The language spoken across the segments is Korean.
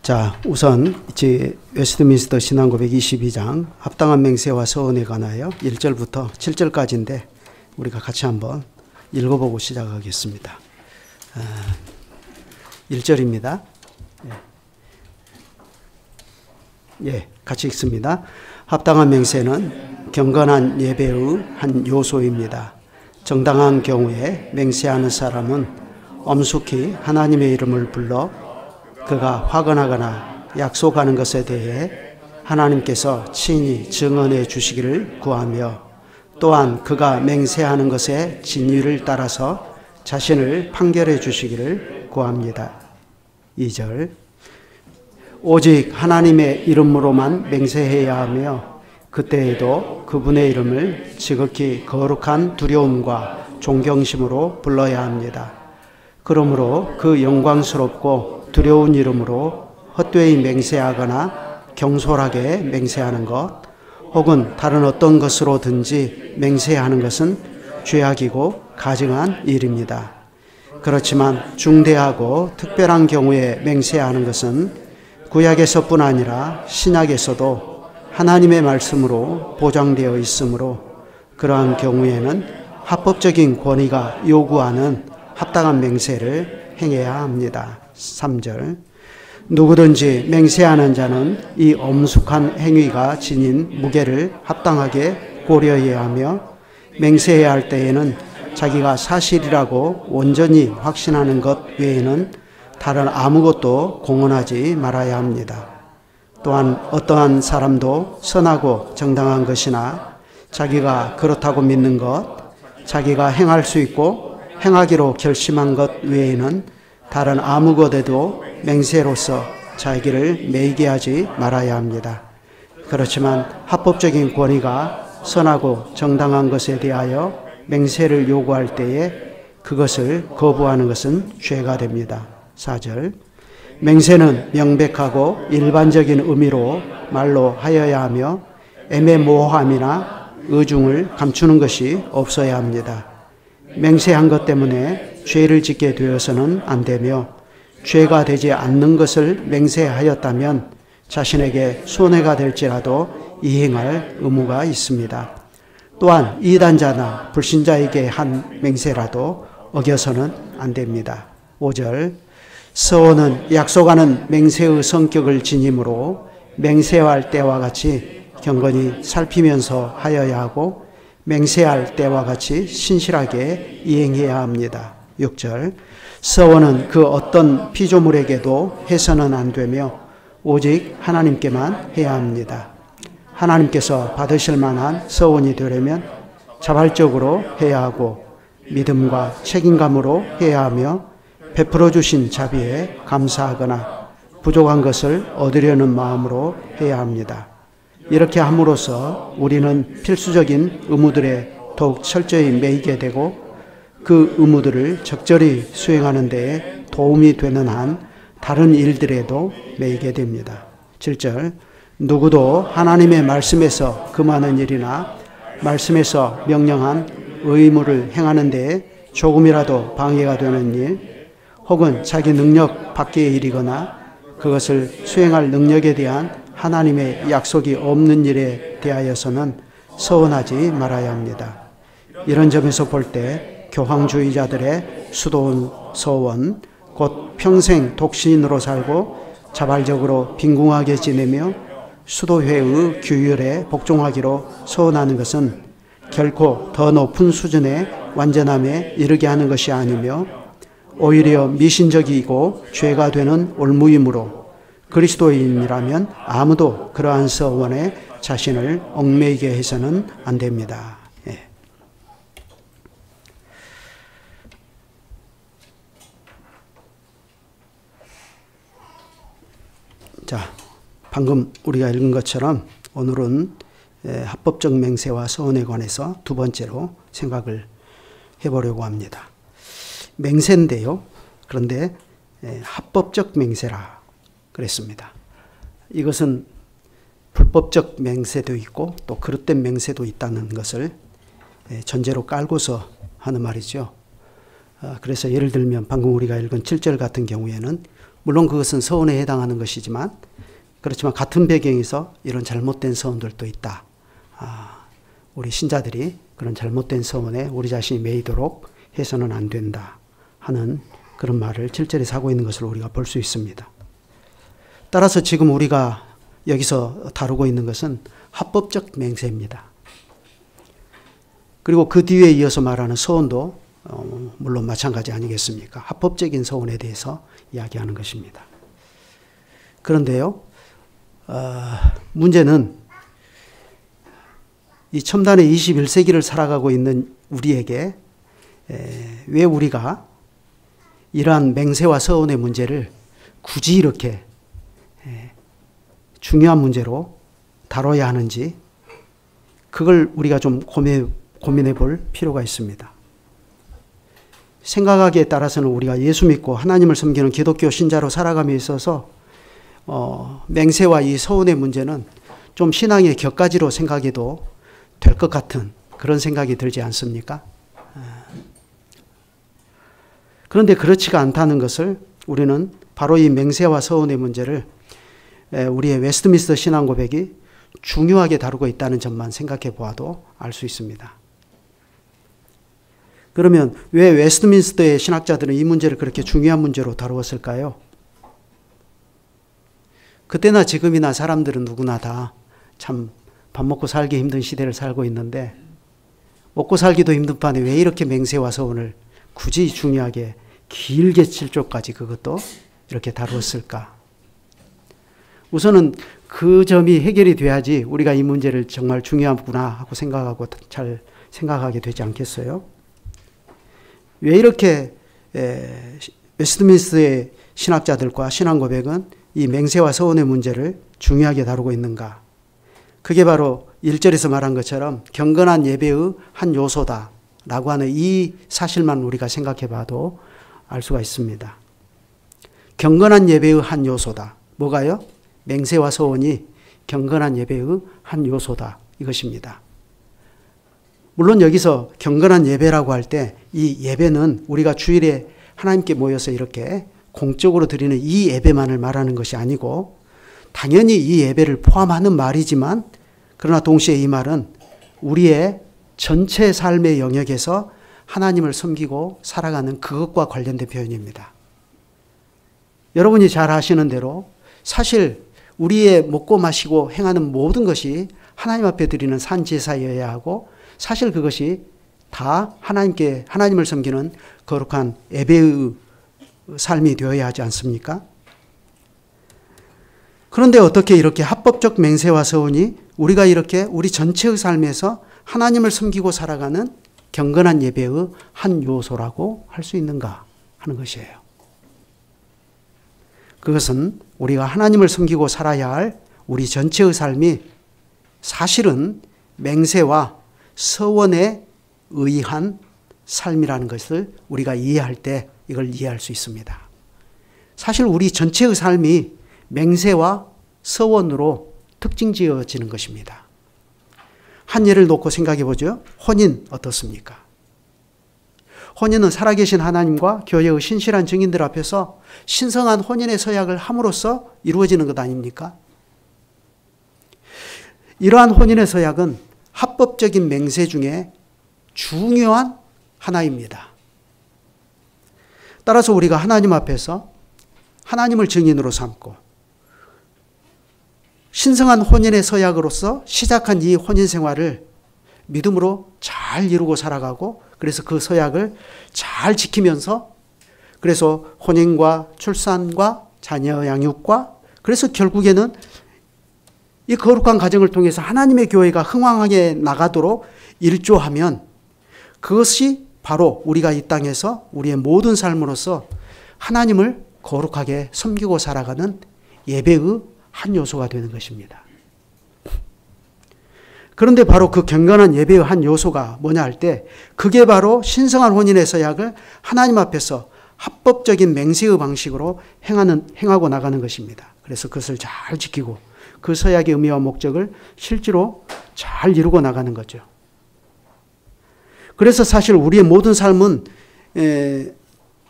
자, 우선 이제 웨스트민스터 신앙고백 22장 합당한 맹세와 서원에 관하여 1절부터 7절까지인데 우리가 같이 한번 읽어보고 시작하겠습니다. 1절입니다. 같이 읽습니다. 합당한 맹세는 경건한 예배의 한 요소입니다. 정당한 경우에 맹세하는 사람은 엄숙히 하나님의 이름을 불러 그가 확언하거나 약속하는 것에 대해 하나님께서 친히 증언해 주시기를 구하며 또한 그가 맹세하는 것의 진위를 따라서 자신을 판결해 주시기를 구합니다. 2절 오직 하나님의 이름으로만 맹세해야 하며 그때에도 그분의 이름을 지극히 거룩한 두려움과 존경심으로 불러야 합니다. 그러므로 그 영광스럽고 두려운 이름으로 헛되이 맹세하거나 경솔하게 맹세하는 것 혹은 다른 어떤 것으로든지 맹세하는 것은 죄악이고 가증한 일입니다. 그렇지만 중대하고 특별한 경우에 맹세하는 것은 구약에서뿐 아니라 신약에서도 하나님의 말씀으로 보장되어 있으므로 그러한 경우에는 합법적인 권위가 요구하는 합당한 맹세를 행해야 합니다. 3절 누구든지 맹세하는 자는 이 엄숙한 행위가 지닌 무게를 합당하게 고려해야 하며 맹세해야 할 때에는 자기가 사실이라고 온전히 확신하는 것 외에는 다른 아무것도 공언하지 말아야 합니다. 또한 어떠한 사람도 선하고 정당한 것이나 자기가 그렇다고 믿는 것, 자기가 행할 수 있고 행하기로 결심한 것 외에는 다른 아무 것에도 맹세로서 자기를 매이게 하지 말아야 합니다. 그렇지만 합법적인 권위가 선하고 정당한 것에 대하여 맹세를 요구할 때에 그것을 거부하는 것은 죄가 됩니다. 4절 맹세는 명백하고 일반적인 의미로 말로 하여야 하며 애매모호함이나 의중을 감추는 것이 없어야 합니다. 맹세한 것 때문에 죄를 짓게 되어서는 안 되며 죄가 되지 않는 것을 맹세하였다면 자신에게 손해가 될지라도 이행할 의무가 있습니다. 또한 이단자나 불신자에게 한 맹세라도 어겨서는 안 됩니다. 5절 서원은 약속하는 맹세의 성격을 지니므로 맹세할 때와 같이 경건히 살피면서 하여야 하고 맹세할 때와 같이 신실하게 이행해야 합니다. 6절 서원은 그 어떤 피조물에게도 해서는 안 되며 오직 하나님께만 해야 합니다. 하나님께서 받으실 만한 서원이 되려면 자발적으로 해야 하고 믿음과 책임감으로 해야 하며 베풀어 주신 자비에 감사하거나 부족한 것을 얻으려는 마음으로 해야 합니다. 이렇게 함으로써 우리는 필수적인 의무들에 더욱 철저히 매이게 되고 그 의무들을 적절히 수행하는 데에 도움이 되는 한 다른 일들에도 매이게 됩니다. 7절 누구도 하나님의 말씀에서 금하는 일이나 말씀에서 명령한 의무를 행하는 데에 조금이라도 방해가 되는 일 혹은 자기 능력 밖의 일이거나 그것을 수행할 능력에 대한 하나님의 약속이 없는 일에 대하여서는 서원하지 말아야 합니다. 이런 점에서 볼 때 교황주의자들의 수도원 서원, 곧 평생 독신으로 살고 자발적으로 빈궁하게 지내며 수도회의 규율에 복종하기로 서원하는 것은 결코 더 높은 수준의 완전함에 이르게 하는 것이 아니며 오히려 미신적이고 죄가 되는 올무이므로 그리스도인이라면 아무도 그러한 서원에 자신을 얽매이게 해서는 안 됩니다. 자, 방금 우리가 읽은 것처럼 오늘은 합법적 맹세와 서원에 관해서 두 번째로 생각을 해보려고 합니다. 맹세인데요. 그런데 합법적 맹세라 그랬습니다. 이것은 불법적 맹세도 있고 또 그릇된 맹세도 있다는 것을 전제로 깔고서 하는 말이죠. 그래서 예를 들면 방금 우리가 읽은 7절 같은 경우에는 물론 그것은 서원에 해당하는 것이지만 그렇지만 같은 배경에서 이런 잘못된 서원들도 있다. 우리 신자들이 그런 잘못된 서원에 우리 자신이 매이도록 해서는 안 된다 하는 그런 말을 7절에서 하고 있는 것을 우리가 볼 수 있습니다. 따라서 지금 우리가 여기서 다루고 있는 것은 합법적 맹세입니다. 그리고 그 뒤에 이어서 말하는 서원도 물론 마찬가지 아니겠습니까? 합법적인 서원에 대해서 이야기하는 것입니다. 그런데요, 문제는 이 첨단의 21세기를 살아가고 있는 우리에게 왜 우리가 이러한 맹세와 서원의 문제를 굳이 이렇게 중요한 문제로 다뤄야 하는지 그걸 우리가 좀 고민해 볼 필요가 있습니다. 생각하기에 따라서는 우리가 예수 믿고 하나님을 섬기는 기독교 신자로 살아감에 있어서 맹세와 이 서원의 문제는 좀 신앙의 격가지로 생각해도 될 것 같은 그런 생각이 들지 않습니까? 그런데 그렇지가 않다는 것을 우리는 바로 이 맹세와 서원의 문제를 우리의 웨스트민스터 신앙 고백이 중요하게 다루고 있다는 점만 생각해 보아도 알 수 있습니다. 그러면 왜 웨스트민스터의 신학자들은 이 문제를 그렇게 중요한 문제로 다루었을까요? 그때나 지금이나 사람들은 누구나 다 참 밥 먹고 살기 힘든 시대를 살고 있는데 먹고 살기도 힘든 판에 왜 이렇게 맹세와 서원을 굳이 중요하게 길게 7조까지 그것도 이렇게 다루었을까? 우선은 그 점이 해결이 돼야지 우리가 이 문제를 정말 중요하구나 하고 생각하고 잘 생각하게 되지 않겠어요? 왜 이렇게 웨스트민스터의 신학자들과 신앙 고백은 이 맹세와 서원의 문제를 중요하게 다루고 있는가? 그게 바로 1절에서 말한 것처럼 경건한 예배의 한 요소다라고 하는 이 사실만 우리가 생각해 봐도 알 수가 있습니다. 경건한 예배의 한 요소다. 뭐가요? 맹세와 서원이 경건한 예배의 한 요소다. 이것입니다. 물론 여기서 경건한 예배라고 할 때 이 예배는 우리가 주일에 하나님께 모여서 이렇게 공적으로 드리는 이 예배만을 말하는 것이 아니고 당연히 이 예배를 포함하는 말이지만 그러나 동시에 이 말은 우리의 전체 삶의 영역에서 하나님을 섬기고 살아가는 그것과 관련된 표현입니다. 여러분이 잘 아시는 대로 사실 우리의 먹고 마시고 행하는 모든 것이 하나님 앞에 드리는 산제사여야 하고 사실 그것이 다 하나님을 섬기는 거룩한 예배의 삶이 되어야 하지 않습니까? 그런데 어떻게 이렇게 합법적 맹세와 서원이 우리가 이렇게 우리 전체의 삶에서 하나님을 섬기고 살아가는 경건한 예배의 한 요소라고 할 수 있는가 하는 것이에요. 그것은 우리가 하나님을 섬기고 살아야 할 우리 전체의 삶이 사실은 맹세와 서원에 의한 삶이라는 것을 우리가 이해할 때 이걸 이해할 수 있습니다. 사실 우리 전체의 삶이 맹세와 서원으로 특징지어지는 것입니다. 한 예를 놓고 생각해 보죠. 혼인 어떻습니까? 혼인은 살아계신 하나님과 교회의 신실한 증인들 앞에서 신성한 혼인의 서약을 함으로써 이루어지는 것 아닙니까? 이러한 혼인의 서약은 합법적인 맹세 중에 중요한 하나입니다. 따라서 우리가 하나님 앞에서 하나님을 증인으로 삼고 신성한 혼인의 서약으로서 시작한 이 혼인 생활을 믿음으로 잘 이루고 살아가고 그래서 그 서약을 잘 지키면서 그래서 혼인과 출산과 자녀 양육과 그래서 결국에는 이 거룩한 가정을 통해서 하나님의 교회가 흥왕하게 나가도록 일조하면 그것이 바로 우리가 이 땅에서 우리의 모든 삶으로서 하나님을 거룩하게 섬기고 살아가는 예배의 한 요소가 되는 것입니다. 그런데 바로 그 경건한 예배의 한 요소가 뭐냐 할 때 그게 바로 신성한 혼인의 서약을 하나님 앞에서 합법적인 맹세의 방식으로 행하고 나가는 것입니다. 그래서 그것을 잘 지키고 그 서약의 의미와 목적을 실제로 잘 이루고 나가는 거죠. 그래서 사실 우리의 모든 삶은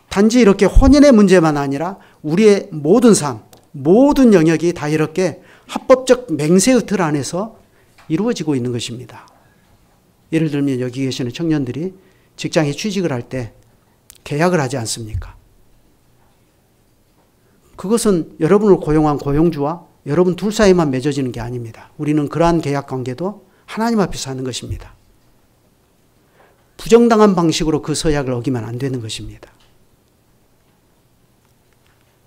단지 이렇게 혼인의 문제만 아니라 우리의 모든 삶, 모든 영역이 다 이렇게 합법적 맹세의 틀 안에서 이루어지고 있는 것입니다. 예를 들면 여기 계시는 청년들이 직장에 취직을 할 때 계약을 하지 않습니까? 그것은 여러분을 고용한 고용주와 여러분 둘 사이만 맺어지는 게 아닙니다. 우리는 그러한 계약 관계도 하나님 앞에서 하는 것입니다. 부정당한 방식으로 그 서약을 어기면 안 되는 것입니다.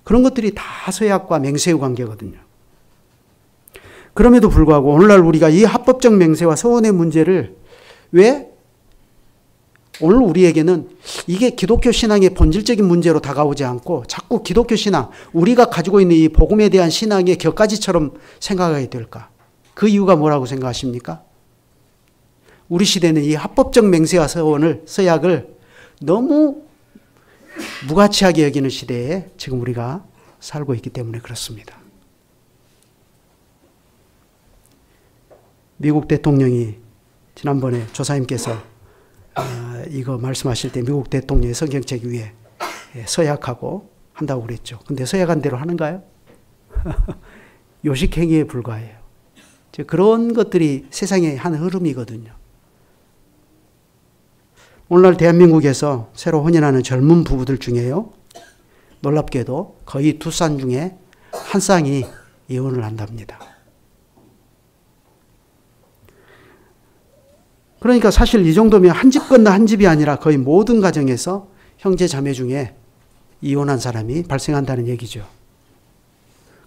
그런 것들이 다 서약과 맹세의 관계거든요. 그럼에도 불구하고 오늘날 우리가 이 합법적 맹세와 서원의 문제를 왜 오늘 우리에게는 이게 기독교 신앙의 본질적인 문제로 다가오지 않고 자꾸 기독교 신앙, 우리가 가지고 있는 이 복음에 대한 신앙의 격가지처럼 생각하게 될까? 그 이유가 뭐라고 생각하십니까? 우리 시대는 이 합법적 맹세와 서약을 너무 무가치하게 여기는 시대에 지금 우리가 살고 있기 때문에 그렇습니다. 미국 대통령이 지난번에 조사님께서 이거 말씀하실 때 미국 대통령의 성경책 위에 서약하고 한다고 그랬죠. 근데 서약한 대로 하는가요? 요식행위에 불과해요. 그런 것들이 세상의 한 흐름이거든요. 오늘날 대한민국에서 새로 혼인하는 젊은 부부들 중에요, 놀랍게도 거의 2쌍 중에 1쌍이 이혼을 한답니다. 그러니까 사실 이 정도면 한 집 건너 한 집이 아니라 거의 모든 가정에서 형제 자매 중에 이혼한 사람이 발생한다는 얘기죠.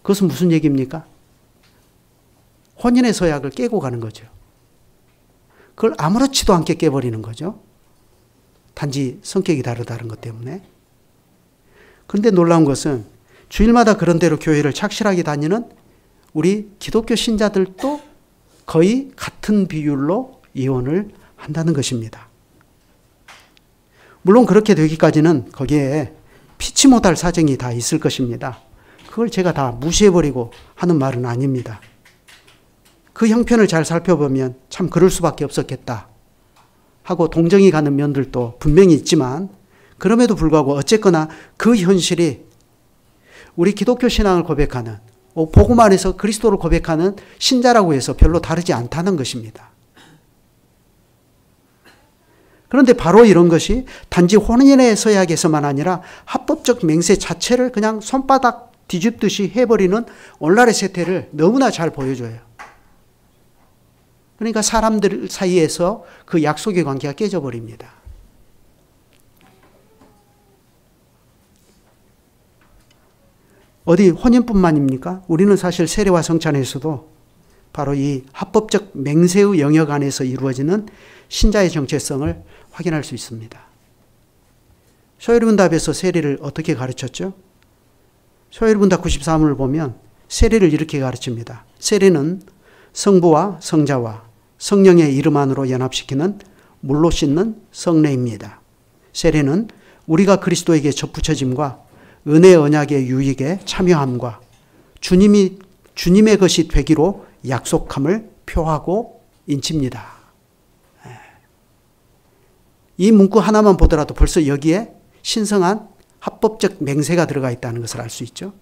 그것은 무슨 얘기입니까? 혼인의 서약을 깨고 가는 거죠. 그걸 아무렇지도 않게 깨버리는 거죠. 단지 성격이 다르다는 것 때문에. 그런데 놀라운 것은 주일마다 그런 대로 교회를 착실하게 다니는 우리 기독교 신자들도 거의 같은 비율로 이혼을 한다는 것입니다. 물론 그렇게 되기까지는 거기에 피치 못할 사정이 다 있을 것입니다. 그걸 제가 다 무시해버리고 하는 말은 아닙니다. 그 형편을 잘 살펴보면 참 그럴 수밖에 없었겠다 하고 동정이 가는 면들도 분명히 있지만, 그럼에도 불구하고 어쨌거나 그 현실이 우리 기독교 신앙을 고백하는, 복음 안에서 그리스도를 고백하는 신자라고 해서 별로 다르지 않다는 것입니다. 그런데 바로 이런 것이 단지 혼인의 서약에서만 아니라 합법적 맹세 자체를 그냥 손바닥 뒤집듯이 해버리는 오늘날의 세태를 너무나 잘 보여줘요. 그러니까 사람들 사이에서 그 약속의 관계가 깨져버립니다. 어디 혼인뿐만입니까? 우리는 사실 세례와 성찬에서도 바로 이 합법적 맹세의 영역 안에서 이루어지는 신자의 정체성을 확인할 수 있습니다. 쇼엘문답에서 세례를 어떻게 가르쳤죠? 쇼엘문답 93을 보면 세례를 이렇게 가르칩니다. 세례는 성부와 성자와 성령의 이름 안으로 연합시키는 물로 씻는 성례입니다. 세례는 우리가 그리스도에게 접붙여짐과 은혜 언약의 유익에 참여함과 주님의 것이 되기로 약속함을 표하고 인칩니다. 이 문구 하나만 보더라도 벌써 여기에 신성한 합법적 맹세가 들어가 있다는 것을 알 수 있죠.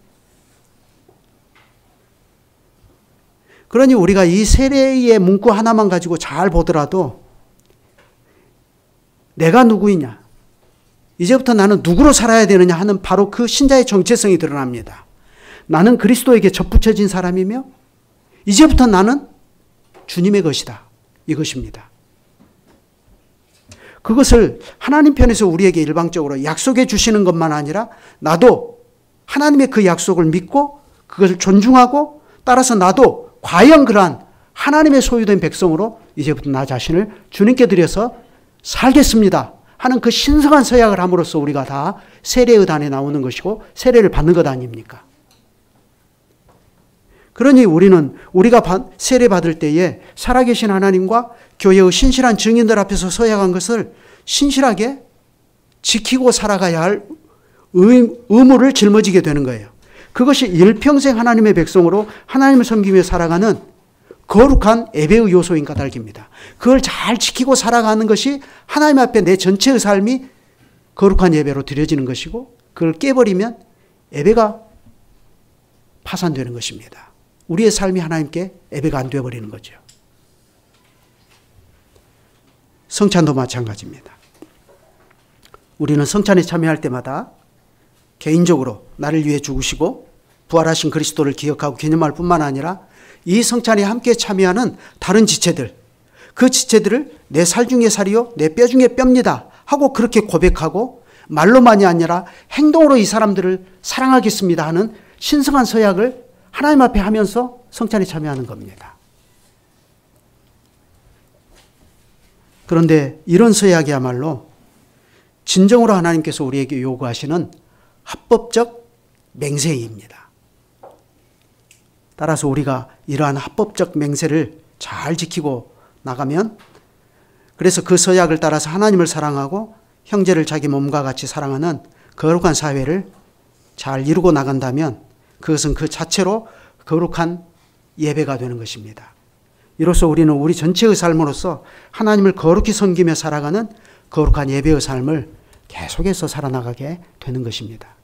그러니 우리가 이 세례의 문구 하나만 가지고 잘 보더라도 내가 누구이냐, 이제부터 나는 누구로 살아야 되느냐 하는 바로 그 신자의 정체성이 드러납니다. 나는 그리스도에게 접붙여진 사람이며 이제부터 나는 주님의 것이다, 이것입니다. 그것을 하나님 편에서 우리에게 일방적으로 약속해 주시는 것만 아니라 나도 하나님의 그 약속을 믿고 그것을 존중하고 따라서 나도 과연 그러한 하나님의 소유된 백성으로 이제부터 나 자신을 주님께 드려서 살겠습니다 하는 그 신성한 서약을 함으로써 우리가 다 세례의 단에 나오는 것이고 세례를 받는 것 아닙니까? 그러니 우리가 세례 받을 때에 살아계신 하나님과 교회의 신실한 증인들 앞에서 서약한 것을 신실하게 지키고 살아가야 할 의무를 짊어지게 되는 거예요. 그것이 일평생 하나님의 백성으로 하나님을 섬기며 살아가는 거룩한 예배의 요소인 까닭입니다. 그걸 잘 지키고 살아가는 것이 하나님 앞에 내 전체의 삶이 거룩한 예배로 드려지는 것이고, 그걸 깨버리면 예배가 파산되는 것입니다. 우리의 삶이 하나님께 예배가 안 되어버리는 거죠. 성찬도 마찬가지입니다. 우리는 성찬에 참여할 때마다 개인적으로 나를 위해 죽으시고 부활하신 그리스도를 기억하고 기념할 뿐만 아니라 이 성찬에 함께 참여하는 다른 지체들, 그 지체들을 내 살 중에 살이요 내 뼈 중에 뼈입니다 하고 그렇게 고백하고, 말로만이 아니라 행동으로 이 사람들을 사랑하겠습니다 하는 신성한 서약을 하나님 앞에 하면서 성찬에 참여하는 겁니다. 그런데 이런 서약이야말로 진정으로 하나님께서 우리에게 요구하시는 합법적 맹세입니다. 따라서 우리가 이러한 합법적 맹세를 잘 지키고 나가면, 그래서 그 서약을 따라서 하나님을 사랑하고 형제를 자기 몸과 같이 사랑하는 거룩한 사회를 잘 이루고 나간다면 그것은 그 자체로 거룩한 예배가 되는 것입니다. 이로써 우리는 우리 전체의 삶으로서 하나님을 거룩히 섬기며 살아가는 거룩한 예배의 삶을 계속해서 살아나가게 되는 것입니다.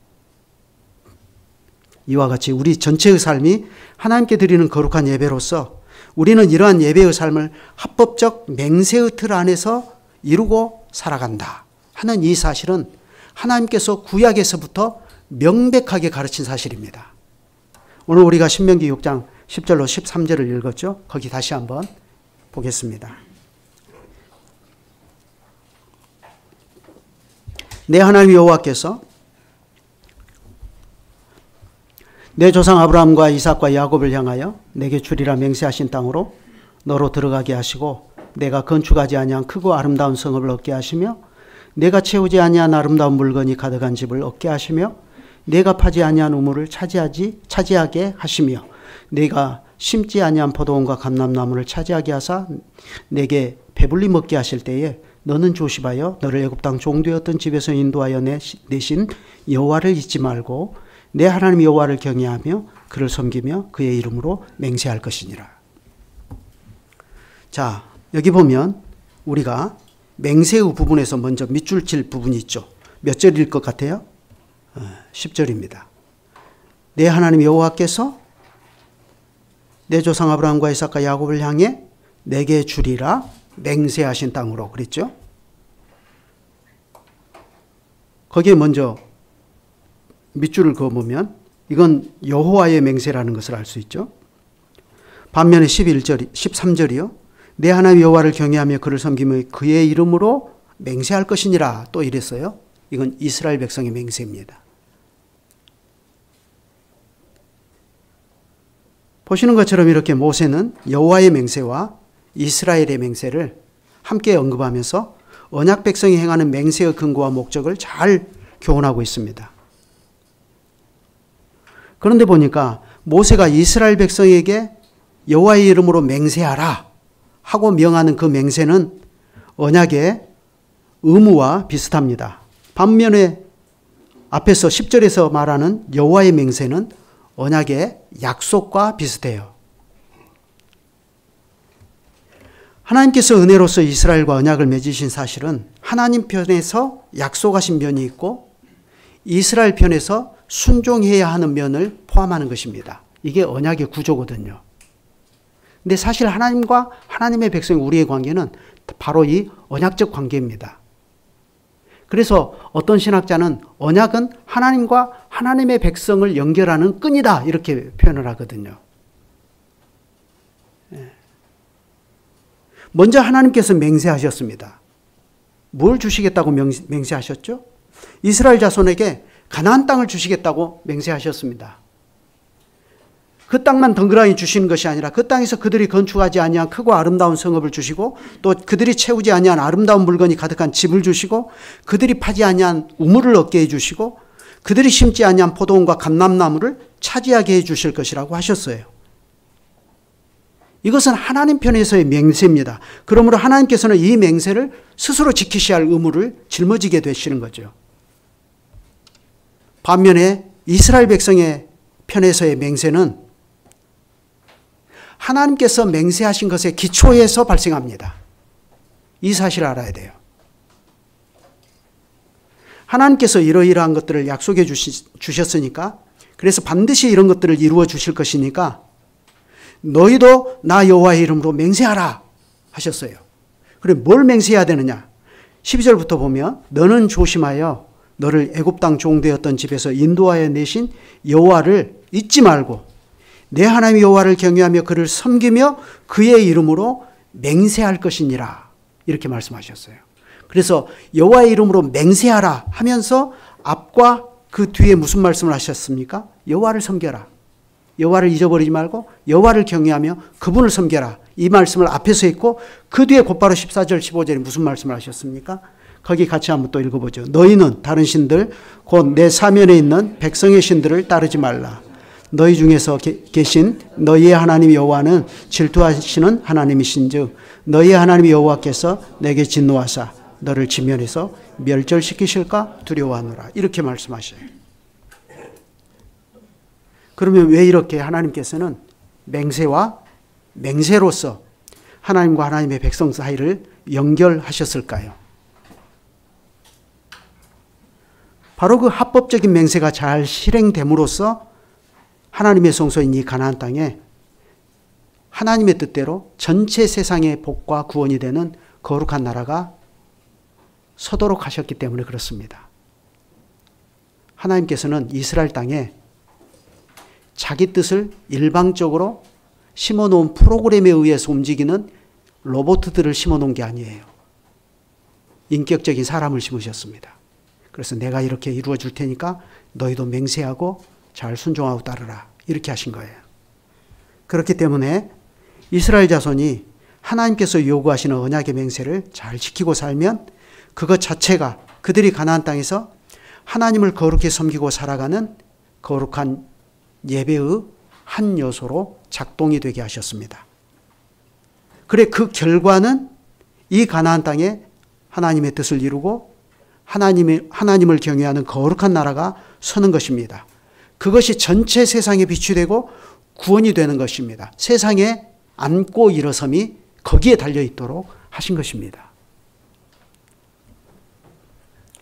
이와 같이 우리 전체의 삶이 하나님께 드리는 거룩한 예배로서 우리는 이러한 예배의 삶을 합법적 맹세의 틀 안에서 이루고 살아간다 하는 이 사실은 하나님께서 구약에서부터 명백하게 가르친 사실입니다. 오늘 우리가 신명기 6장 10절로 13절을 읽었죠. 거기 다시 한번 보겠습니다. 내 하나님 여호와께서 내 조상 아브라함과 이삭과 야곱을 향하여 내게 주리라 맹세하신 땅으로 너로 들어가게 하시고, 내가 건축하지 아니한 크고 아름다운 성읍을 얻게 하시며, 내가 채우지 아니한 아름다운 물건이 가득한 집을 얻게 하시며, 내가 파지 아니한 우물을 차지하게 하시며, 내가 심지 아니한 포도원과 감람나무를 차지하게 하사 내게 배불리 먹게 하실 때에 너는 조심하여 너를 애굽 땅 종되었던 집에서 인도하여 내신 여호와를 잊지 말고 내 하나님 여호와를 경외하며 그를 섬기며 그의 이름으로 맹세할 것이니라. 자, 여기 보면 우리가 맹세의 부분에서 먼저 밑줄 칠 부분이 있죠. 몇 절일 것 같아요? 10절입니다. 내 하나님 여호와께서 내 조상 아브라함과 이삭과 야곱을 향해 내게 주리라 맹세하신 땅으로 그랬죠. 거기에 먼저 밑줄을 그어보면 이건 여호와의 맹세라는 것을 알 수 있죠. 반면에 13절이요. 내 하나님 여호와를 경외하며 그를 섬기며 그의 이름으로 맹세할 것이니라 또 이랬어요. 이건 이스라엘 백성의 맹세입니다. 보시는 것처럼 이렇게 모세는 여호와의 맹세와 이스라엘의 맹세를 함께 언급하면서 언약 백성이 행하는 맹세의 근거와 목적을 잘 교훈하고 있습니다. 그런데 보니까 모세가 이스라엘 백성에게 여호와의 이름으로 맹세하라 하고 명하는 그 맹세는 언약의 의무와 비슷합니다. 반면에 앞에서 10절에서 말하는 여호와의 맹세는 언약의 약속과 비슷해요. 하나님께서 은혜로서 이스라엘과 언약을 맺으신 사실은 하나님 편에서 약속하신 면이 있고 이스라엘 편에서 순종해야 하는 면을 포함하는 것입니다. 이게 언약의 구조거든요. 근데 사실 하나님과 하나님의 백성 우리의 관계는 바로 이 언약적 관계입니다. 그래서 어떤 신학자는 언약은 하나님과 하나님의 백성을 연결하는 끈이다 이렇게 표현을 하거든요. 먼저 하나님께서 맹세하셨습니다. 뭘 주시겠다고 맹세하셨죠? 이스라엘 자손에게 가나안 땅을 주시겠다고 맹세하셨습니다. 그 땅만 덩그러니 주시는 것이 아니라 그 땅에서 그들이 건축하지 아니한 크고 아름다운 성읍을 주시고 또 그들이 채우지 아니한 아름다운 물건이 가득한 집을 주시고 그들이 파지 아니한 우물을 얻게 해주시고 그들이 심지 아니한 포도원과 감람나무를 차지하게 해주실 것이라고 하셨어요. 이것은 하나님 편에서의 맹세입니다. 그러므로 하나님께서는 이 맹세를 스스로 지키셔야 할 의무를 짊어지게 되시는 거죠. 반면에 이스라엘 백성의 편에서의 맹세는 하나님께서 맹세하신 것의 기초에서 발생합니다. 이 사실을 알아야 돼요. 하나님께서 이러이러한 것들을 약속해 주셨으니까, 그래서 반드시 이런 것들을 이루어 주실 것이니까 너희도 나 여호와의 이름으로 맹세하라 하셨어요. 그래, 뭘 맹세해야 되느냐? 12절부터 보면 너는 조심하여 너를 애굽 땅 종되었던 집에서 인도하여 내신 여호와를 잊지 말고 내 하나님 여호와를 경외하며 그를 섬기며 그의 이름으로 맹세할 것이니라. 이렇게 말씀하셨어요. 그래서 여호와의 이름으로 맹세하라 하면서 앞과 그 뒤에 무슨 말씀을 하셨습니까? 여호와를 섬겨라. 여호와를 잊어버리지 말고 여호와를 경외하며 그분을 섬겨라. 이 말씀을 앞에서 했고 그 뒤에 곧바로 14절 15절에 무슨 말씀을 하셨습니까? 거기 같이 한번 또 읽어보죠. 너희는 다른 신들 곧 내 사면에 있는 백성의 신들을 따르지 말라. 너희 중에서 계신 너희의 하나님 여호와는 질투하시는 하나님이신즉 너희의 하나님 여호와께서 내게 진노하사 너를 지면에서 멸절시키실까 두려워하노라. 이렇게 말씀하셔요. 그러면 왜 이렇게 하나님께서는 맹세와 맹세로서 하나님과 하나님의 백성 사이를 연결하셨을까요? 바로 그 합법적인 맹세가 잘 실행됨으로써 하나님의 성소인 이 가나안 땅에 하나님의 뜻대로 전체 세상의 복과 구원이 되는 거룩한 나라가 서도록 하셨기 때문에 그렇습니다. 하나님께서는 이스라엘 땅에 자기 뜻을 일방적으로 심어놓은 프로그램에 의해서 움직이는 로봇들을 심어놓은 게 아니에요. 인격적인 사람을 심으셨습니다. 그래서 내가 이렇게 이루어 줄 테니까 너희도 맹세하고 잘 순종하고 따르라. 이렇게 하신 거예요. 그렇기 때문에 이스라엘 자손이 하나님께서 요구하시는 언약의 맹세를 잘 지키고 살면 그것 자체가 그들이 가나안 땅에서 하나님을 거룩히 섬기고 살아가는 거룩한 예배의 한 요소로 작동이 되게 하셨습니다. 그래, 그 결과는 이 가나안 땅에 하나님의 뜻을 이루고 하나님을 경외하는 거룩한 나라가 서는 것입니다. 그것이 전체 세상에 빛이 되고 구원이 되는 것입니다. 세상에 앉고 일어섬이 거기에 달려있도록 하신 것입니다.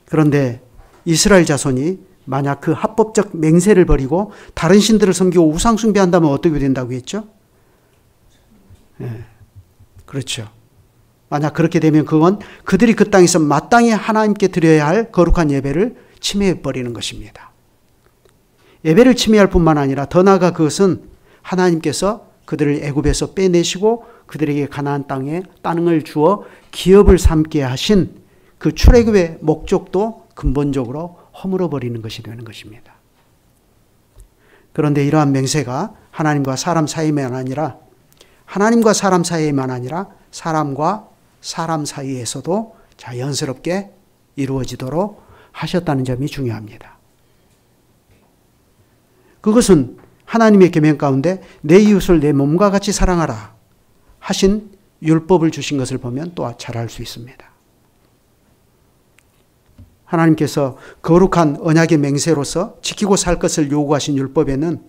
그런데 이스라엘 자손이 만약 그 합법적 맹세를 버리고 다른 신들을 섬기고 우상 숭배한다면 어떻게 된다고 했죠? 네, 그렇죠. 만약 그렇게 되면 그건 그들이 그 땅에서 마땅히 하나님께 드려야 할 거룩한 예배를 침해해버리는 것입니다. 예배를 침해할 뿐만 아니라 더 나아가 그것은 하나님께서 그들을 애굽에서 빼내시고 그들에게 가나안 땅을 주어 기업을 삼게 하신 그 출애굽의 목적도 근본적으로 허물어버리는 것이 되는 것입니다. 그런데 이러한 맹세가 하나님과 사람 사이에만 아니라 하나님과 사람 사이에만 아니라 사람과 사람 사이에서도 자연스럽게 이루어지도록 하셨다는 점이 중요합니다. 그것은 하나님의 계명 가운데 내 이웃을 내 몸과 같이 사랑하라 하신 율법을 주신 것을 보면 또 잘 알 수 있습니다. 하나님께서 거룩한 언약의 맹세로서 지키고 살 것을 요구하신 율법에는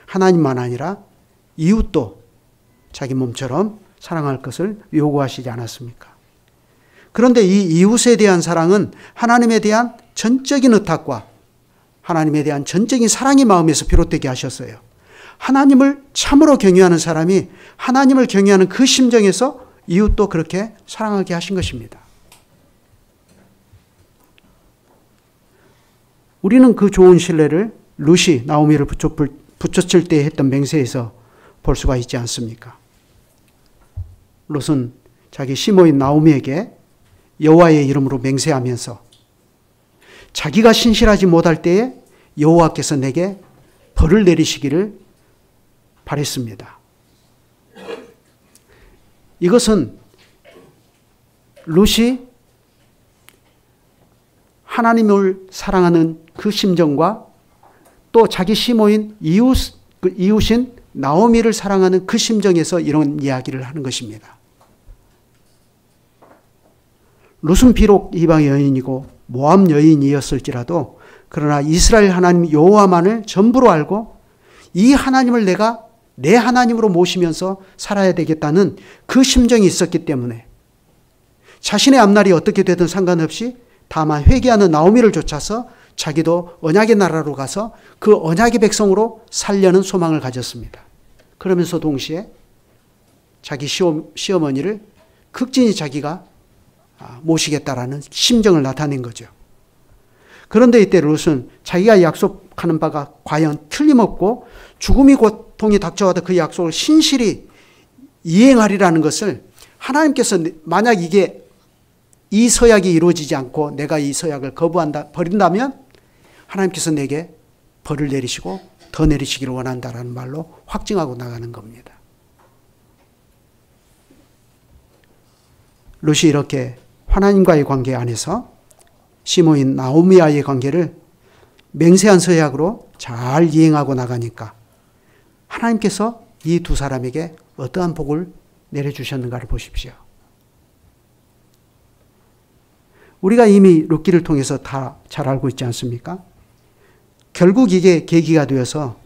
하나님만 아니라 이웃도 자기 몸처럼 사랑할 것을 요구하시지 않았습니까? 그런데 이 이웃에 대한 사랑은 하나님에 대한 전적인 의탁과 하나님에 대한 전적인 사랑의 마음에서 비롯되게 하셨어요. 하나님을 참으로 경외하는 사람이 하나님을 경외하는 그 심정에서 이웃도 그렇게 사랑하게 하신 것입니다. 우리는 그 좋은 신뢰를 룻이 나오미를 붙였을 때 했던 맹세에서 볼 수가 있지 않습니까? 룻은 자기 시모인 나오미에게 여호와의 이름으로 맹세하면서 자기가 신실하지 못할 때에 여호와께서 내게 벌을 내리시기를 바랬습니다. 이것은 룻이 하나님을 사랑하는 그 심정과 또 자기 시모인 이웃인 나오미를 사랑하는 그 심정에서 이런 이야기를 하는 것입니다. 룻은 비록 이방 여인이고 모압 여인이었을지라도 그러나 이스라엘 하나님 여호와만을 전부로 알고 이 하나님을 내가 내 하나님으로 모시면서 살아야 되겠다는 그 심정이 있었기 때문에 자신의 앞날이 어떻게 되든 상관없이 다만 회개하는 나오미를 쫓아서 자기도 언약의 나라로 가서 그 언약의 백성으로 살려는 소망을 가졌습니다. 그러면서 동시에 자기 시어머니를 극진히 자기가 모시겠다라는 심정을 나타낸 거죠. 그런데 이때 룻은 자기가 약속하는 바가 과연 틀림없고 죽음이 고통이 닥쳐와도 그 약속을 신실히 이행하리라는 것을 하나님께서 만약 이 서약이 이루어지지 않고 내가 이 서약을 버린다면 하나님께서 내게 벌을 내리시고 더 내리시기를 원한다라는 말로 확증하고 나가는 겁니다. 룻이 이렇게 하나님과의 관계 안에서 시모인 나오미와의 관계를 맹세한 서약으로 잘 이행하고 나가니까 하나님께서 이 두 사람에게 어떠한 복을 내려주셨는가를 보십시오. 우리가 이미 룻기를 통해서 다 잘 알고 있지 않습니까? 결국 이게 계기가 되어서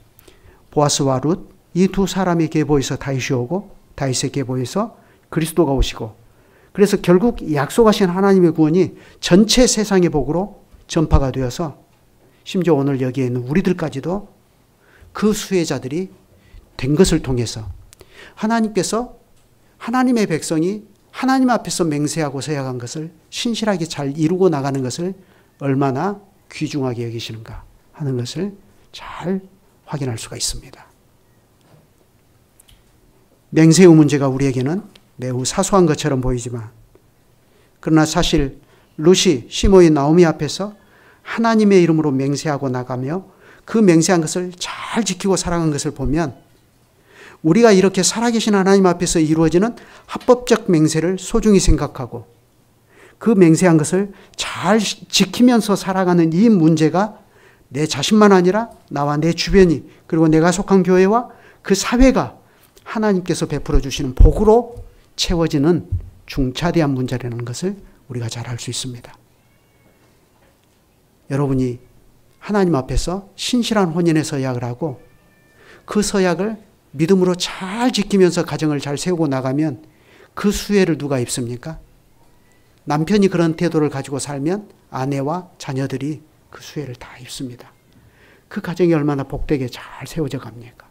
보아스와 룻, 이 두 사람의 계보에서 다윗이 오고 다윗의 계보에서 그리스도가 오시고 그래서 결국 약속하신 하나님의 구원이 전체 세상의 복으로 전파가 되어서 심지어 오늘 여기에 있는 우리들까지도 그 수혜자들이 된 것을 통해서 하나님께서 하나님의 백성이 하나님 앞에서 맹세하고 서약한 것을 신실하게 잘 이루고 나가는 것을 얼마나 귀중하게 여기시는가 하는 것을 잘 확인할 수가 있습니다. 맹세의 문제가 우리에게는 매우 사소한 것처럼 보이지만 그러나 사실 룻이 시모인 나오미 앞에서 하나님의 이름으로 맹세하고 나가며 그 맹세한 것을 잘 지키고 살아간 것을 보면 우리가 이렇게 살아계신 하나님 앞에서 이루어지는 합법적 맹세를 소중히 생각하고 그 맹세한 것을 잘 지키면서 살아가는 이 문제가 내 자신만 아니라 나와 내 주변이 그리고 내가 속한 교회와 그 사회가 하나님께서 베풀어 주시는 복으로 채워지는 중차대한 문제라는 것을 우리가 잘 알 수 있습니다. 여러분이 하나님 앞에서 신실한 혼인의 서약을 하고 그 서약을 믿음으로 잘 지키면서 가정을 잘 세우고 나가면 그 수혜를 누가 입습니까? 남편이 그런 태도를 가지고 살면 아내와 자녀들이 그 수혜를 다 입습니다. 그 가정이 얼마나 복되게 잘 세워져 갑니까?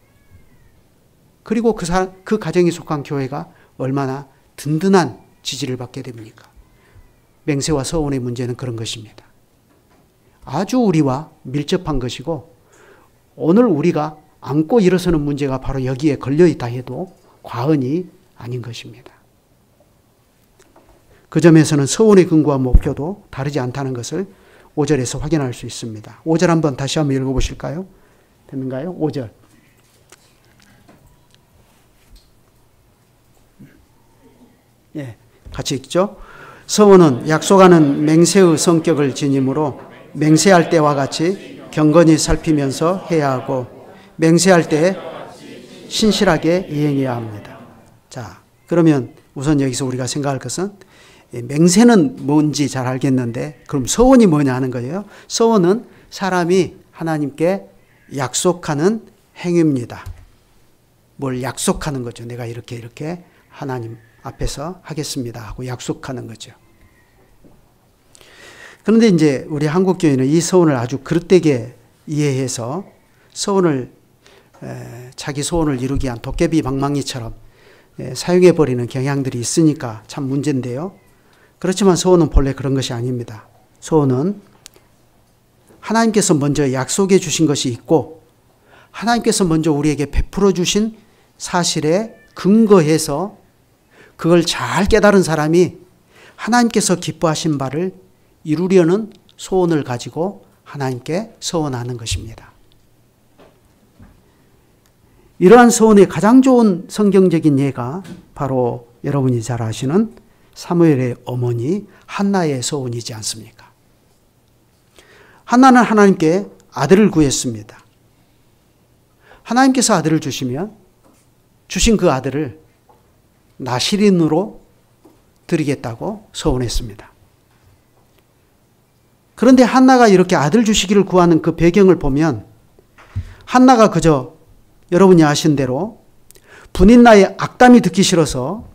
그리고 그 가정이 속한 교회가 얼마나 든든한 지지를 받게 됩니까? 맹세와 서원의 문제는 그런 것입니다. 아주 우리와 밀접한 것이고 오늘 우리가 안고 일어서는 문제가 바로 여기에 걸려있다 해도 과언이 아닌 것입니다. 그 점에서는 서원의 근거와 목표도 다르지 않다는 것을 5절에서 확인할 수 있습니다. 5절 한번 다시 한번 읽어보실까요? 됐는가요? 5절. 예, 같이 읽죠. 서원은 약속하는 맹세의 성격을 지니므로 맹세할 때와 같이 경건히 살피면서 해야 하고 맹세할 때 신실하게 이행해야 합니다. 자, 그러면 우선 여기서 우리가 생각할 것은 맹세는 뭔지 잘 알겠는데 그럼 서원이 뭐냐 하는 거예요. 서원은 사람이 하나님께 약속하는 행위입니다. 뭘 약속하는 거죠. 내가 이렇게 하나님 앞에서 하겠습니다 하고 약속하는 거죠. 그런데 이제 우리 한국교회는 이 서원을 아주 그릇되게 이해해서 서원을 자기 소원을 이루기 위한 도깨비 방망이처럼 사용해버리는 경향들이 있으니까 참 문제인데요. 그렇지만 서원은 본래 그런 것이 아닙니다. 서원은 하나님께서 먼저 약속해 주신 것이 있고 하나님께서 먼저 우리에게 베풀어 주신 사실에 근거해서 그걸 잘 깨달은 사람이 하나님께서 기뻐하신 바를 이루려는 소원을 가지고 하나님께 서원하는 것입니다. 이러한 서원의 가장 좋은 성경적인 예가 바로 여러분이 잘 아시는 사무엘의 어머니 한나의 서원이지 않습니까? 한나는 하나님께 아들을 구했습니다. 하나님께서 아들을 주시면 주신 그 아들을 나실인으로 드리겠다고 서원했습니다. 그런데 한나가 이렇게 아들 주시기를 구하는 그 배경을 보면 한나가 그저 여러분이 아신 대로 분인나의 악담이 듣기 싫어서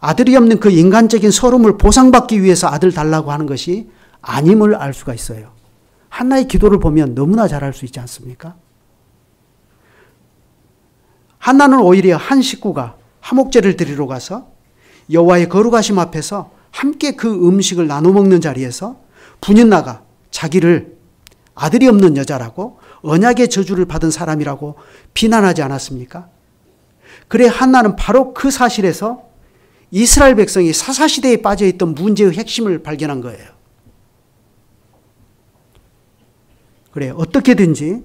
아들이 없는 그 인간적인 서름을 보상받기 위해서 아들 달라고 하는 것이 아님을 알 수가 있어요. 한나의 기도를 보면 너무나 잘 알 수 있지 않습니까? 한나는 오히려 한 식구가 화목제를 드리러 가서 여호와의 거룩하심 앞에서 함께 그 음식을 나눠 먹는 자리에서 분인나가 자기를 아들이 없는 여자라고 언약의 저주를 받은 사람이라고 비난하지 않았습니까? 그래 한나는 바로 그 사실에서 이스라엘 백성이 사사시대에 빠져있던 문제의 핵심을 발견한 거예요. 그래 어떻게든지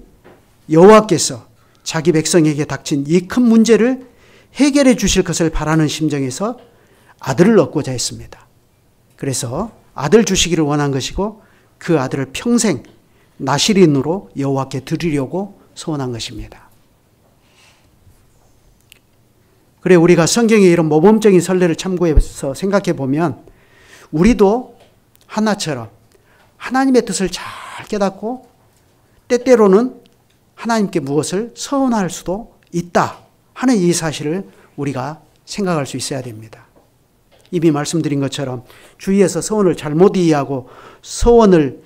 여호와께서 자기 백성에게 닥친 이 큰 문제를 해결해 주실 것을 바라는 심정에서 아들을 얻고자 했습니다. 그래서 아들 주시기를 원한 것이고 그 아들을 평생 나실인으로 여호와께 드리려고 소원한 것입니다. 그래 우리가 성경의 이런 모범적인 선례를 참고해서 생각해 보면 우리도 한나처럼 하나님의 뜻을 잘 깨닫고 때때로는 하나님께 무엇을 서운할 수도 있다 하는 이 사실을 우리가 생각할 수 있어야 됩니다. 이미 말씀드린 것처럼 주위에서 서원을 잘못 이해하고 서원을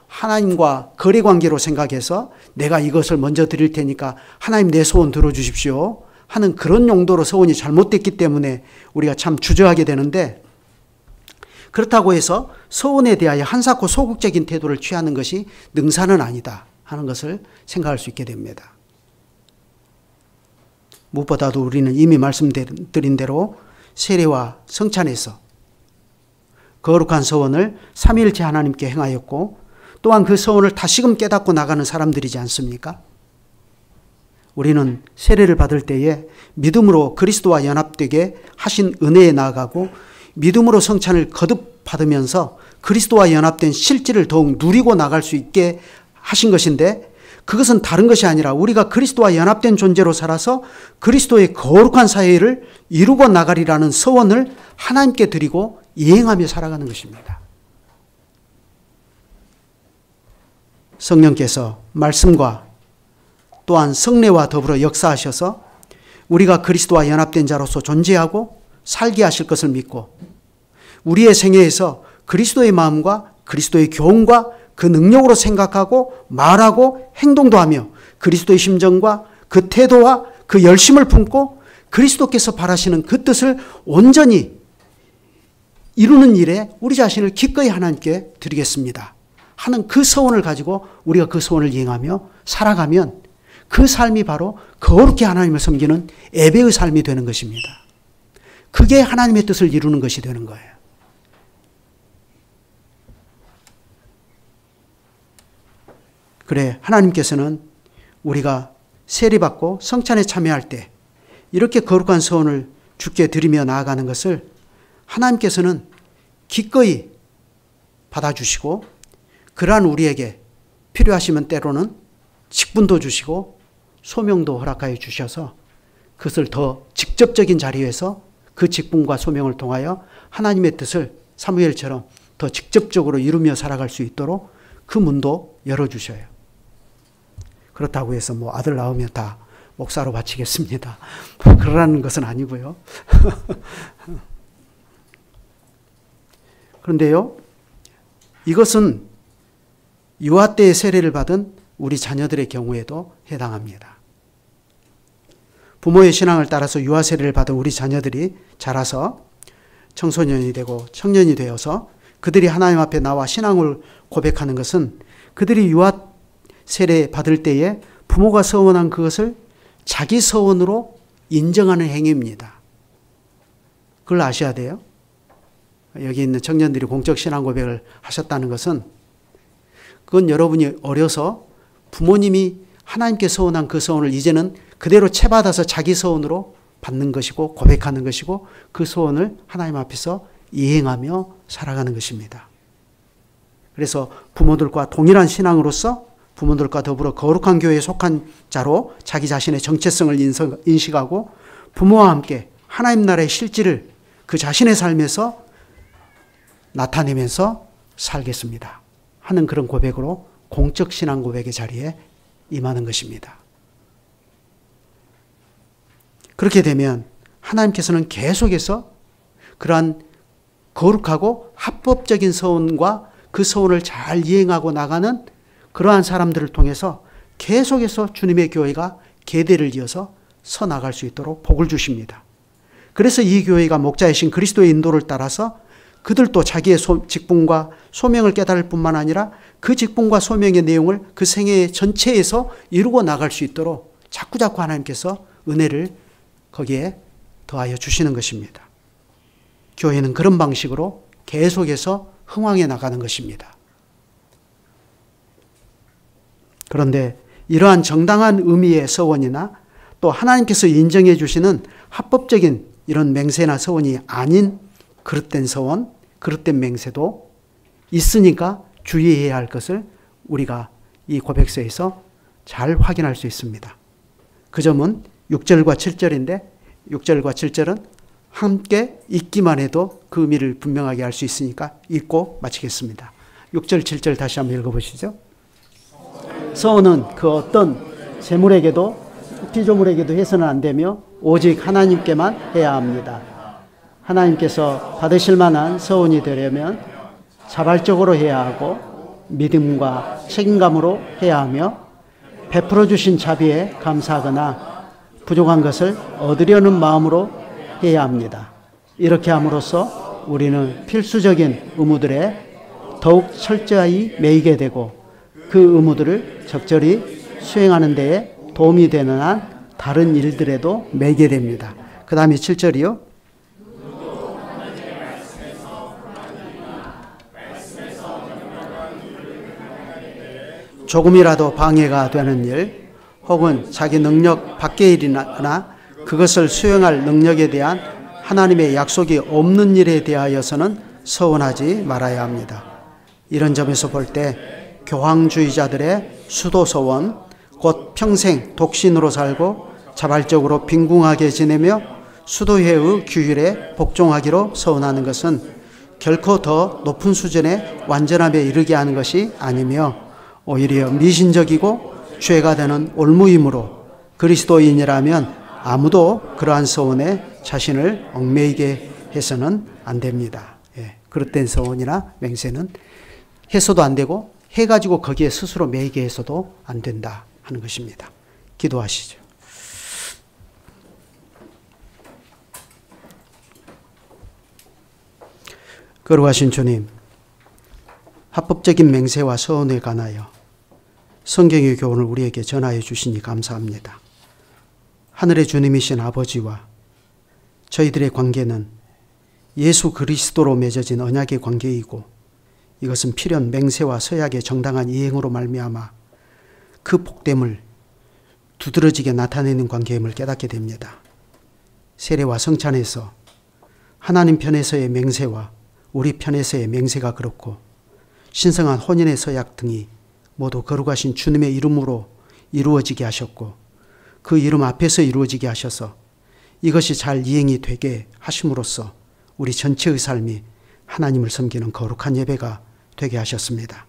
하나님과 거래관계로 생각해서 내가 이것을 먼저 드릴 테니까 하나님 내 소원 들어주십시오 하는 그런 용도로 서원이 잘못됐기 때문에 우리가 참 주저하게 되는데, 그렇다고 해서 서원에 대하여 한사코 소극적인 태도를 취하는 것이 능사는 아니다 하는 것을 생각할 수 있게 됩니다. 무엇보다도 우리는 이미 말씀드린 대로 세례와 성찬에서 거룩한 서원을 삼위일체 하나님께 행하였고 또한 그 서원을 다시금 깨닫고 나가는 사람들이지 않습니까? 우리는 세례를 받을 때에 믿음으로 그리스도와 연합되게 하신 은혜에 나아가고 믿음으로 성찬을 거듭 받으면서 그리스도와 연합된 실질을 더욱 누리고 나갈 수 있게 하신 것인데, 그것은 다른 것이 아니라 우리가 그리스도와 연합된 존재로 살아서 그리스도의 거룩한 사회를 이루고 나가리라는 서원을 하나님께 드리고 이행하며 살아가는 것입니다. 성령께서 말씀과 또한 성례와 더불어 역사하셔서 우리가 그리스도와 연합된 자로서 존재하고 살게 하실 것을 믿고 우리의 생애에서 그리스도의 마음과 그리스도의 교훈과 그 능력으로 생각하고 말하고 행동도 하며 그리스도의 심정과 그 태도와 그 열심을 품고 그리스도께서 바라시는 그 뜻을 온전히 이루는 일에 우리 자신을 기꺼이 하나님께 드리겠습니다 하는 그 서원을 가지고 우리가 그 서원을 이행하며 살아가면 그 삶이 바로 거룩히 하나님을 섬기는 예배의 삶이 되는 것입니다. 그게 하나님의 뜻을 이루는 것이 되는 거예요. 그래 하나님께서는 우리가 세례받고 성찬에 참여할 때 이렇게 거룩한 서원을 주께 드리며 나아가는 것을 하나님께서는 기꺼이 받아주시고 그러한 우리에게 필요하시면 때로는 직분도 주시고 소명도 허락하여 주셔서 그것을 더 직접적인 자리에서 그 직분과 소명을 통하여 하나님의 뜻을 사무엘처럼 더 직접적으로 이루며 살아갈 수 있도록 그 문도 열어주셔요. 그렇다고 해서 아들 낳으면 다 목사로 바치겠습니다. 그러라는 것은 아니고요. 그런데요, 이것은 유아 때의 세례를 받은 우리 자녀들의 경우에도 해당합니다. 부모의 신앙을 따라서 유아 세례를 받은 우리 자녀들이 자라서 청소년이 되고 청년이 되어서 그들이 하나님 앞에 나와 신앙을 고백하는 것은 그들이 유아 세례 받을 때에 부모가 서원한 그것을 자기 서원으로 인정하는 행위입니다. 그걸 아셔야 돼요. 여기 있는 청년들이 공적 신앙 고백을 하셨다는 것은 그건 여러분이 어려서 부모님이 하나님께 서원한 그 서원을 이제는 그대로 채받아서 자기 서원으로 받는 것이고 고백하는 것이고 그 서원을 하나님 앞에서 이행하며 살아가는 것입니다. 그래서 부모들과 동일한 신앙으로서 부모들과 더불어 거룩한 교회에 속한 자로 자기 자신의 정체성을 인식하고 부모와 함께 하나님 나라의 실질을 그 자신의 삶에서 나타내면서 살겠습니다 하는 그런 고백으로 공적 신앙 고백의 자리에 임하는 것입니다. 그렇게 되면 하나님께서는 계속해서 그러한 거룩하고 합법적인 서원과 그 서원을 잘 이행하고 나가는 그러한 사람들을 통해서 계속해서 주님의 교회가 계대를 이어서 서 나갈 수 있도록 복을 주십니다. 그래서 이 교회가 목자이신 그리스도의 인도를 따라서 그들도 자기의 직분과 소명을 깨달을 뿐만 아니라 그 직분과 소명의 내용을 그 생애 전체에서 이루고 나갈 수 있도록 자꾸자꾸 하나님께서 은혜를 거기에 더하여 주시는 것입니다. 교회는 그런 방식으로 계속해서 흥왕해 나가는 것입니다. 그런데 이러한 정당한 의미의 서원이나 또 하나님께서 인정해 주시는 합법적인 이런 맹세나 서원이 아닌 그릇된 서원, 그릇된 맹세도 있으니까 주의해야 할 것을 우리가 이 고백서에서 잘 확인할 수 있습니다. 그 점은 6절과 7절인데 6절과 7절은 함께 읽기만 해도 그 의미를 분명하게 알 수 있으니까 읽고 마치겠습니다. 6절, 7절 다시 한번 읽어보시죠. 서원은 그 어떤 재물에게도 피조물에게도 해서는 안 되며 오직 하나님께만 해야 합니다. 하나님께서 받으실 만한 서원이 되려면 자발적으로 해야 하고 믿음과 책임감으로 해야 하며 베풀어 주신 자비에 감사하거나 부족한 것을 얻으려는 마음으로 해야 합니다. 이렇게 함으로써 우리는 필수적인 의무들에 더욱 철저히 매이게 되고 그 의무들을 적절히 수행하는 데에 도움이 되는 한 다른 일들에도 매이게 됩니다. 그 다음에 7절이요. 조금이라도 방해가 되는 일 혹은 자기 능력 밖의 일이나 그것을 수행할 능력에 대한 하나님의 약속이 없는 일에 대하여서는 서원하지 말아야 합니다. 이런 점에서 볼 때 교황주의자들의 수도서원, 곧 평생 독신으로 살고 자발적으로 빈궁하게 지내며 수도회의 규율에 복종하기로 서원하는 것은 결코 더 높은 수준의 완전함에 이르게 하는 것이 아니며 오히려 미신적이고 죄가 되는 올무이므로 그리스도인이라면 아무도 그러한 서원에 자신을 얽매이게 해서는 안 됩니다. 그릇된 서원이나 맹세는 해서도 안 되고 해가지고 거기에 스스로 매이게 해서도 안 된다 하는 것입니다. 기도하시죠. 거룩하신 주님, 합법적인 맹세와 서원에 관하여 성경의 교훈을 우리에게 전하여 주시니 감사합니다. 하늘의 주님이신 아버지와 저희들의 관계는 예수 그리스도로 맺어진 언약의 관계이고 이것은 필연 맹세와 서약의 정당한 이행으로 말미암아 그 복됨을 두드러지게 나타내는 관계임을 깨닫게 됩니다. 세례와 성찬에서 하나님 편에서의 맹세와 우리 편에서의 맹세가 그렇고 신성한 혼인의 서약 등이 모두 거룩하신 주님의 이름으로 이루어지게 하셨고 그 이름 앞에서 이루어지게 하셔서 이것이 잘 이행이 되게 하심으로써 우리 전체의 삶이 하나님을 섬기는 거룩한 예배가 되게 하셨습니다.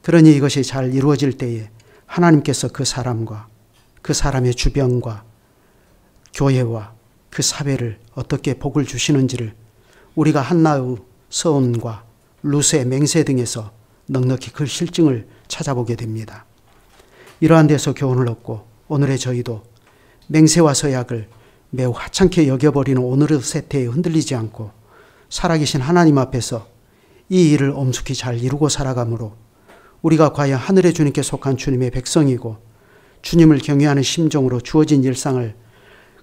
그러니 이것이 잘 이루어질 때에 하나님께서 그 사람과 그 사람의 주변과 교회와 그 사회를 어떻게 복을 주시는지를 우리가 한나의 서원과 루스의 맹세 등에서 넉넉히 그 실증을 찾아보게 됩니다. 이러한 데서 교훈을 얻고 오늘의 저희도 맹세와 서약을 매우 하찮게 여겨버리는 오늘의 세태에 흔들리지 않고 살아계신 하나님 앞에서 이 일을 엄숙히 잘 이루고 살아가므로 우리가 과연 하늘의 주님께 속한 주님의 백성이고 주님을 경외하는 심정으로 주어진 일상을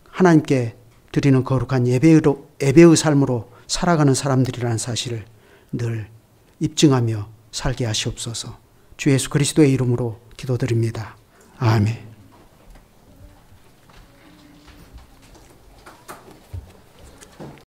하나님께 드리는 거룩한 예배의 삶으로 살아가는 사람들이라는 사실을 늘 입증하며 살게 하시옵소서. 주 예수 그리스도의 이름으로 기도드립니다. 아멘.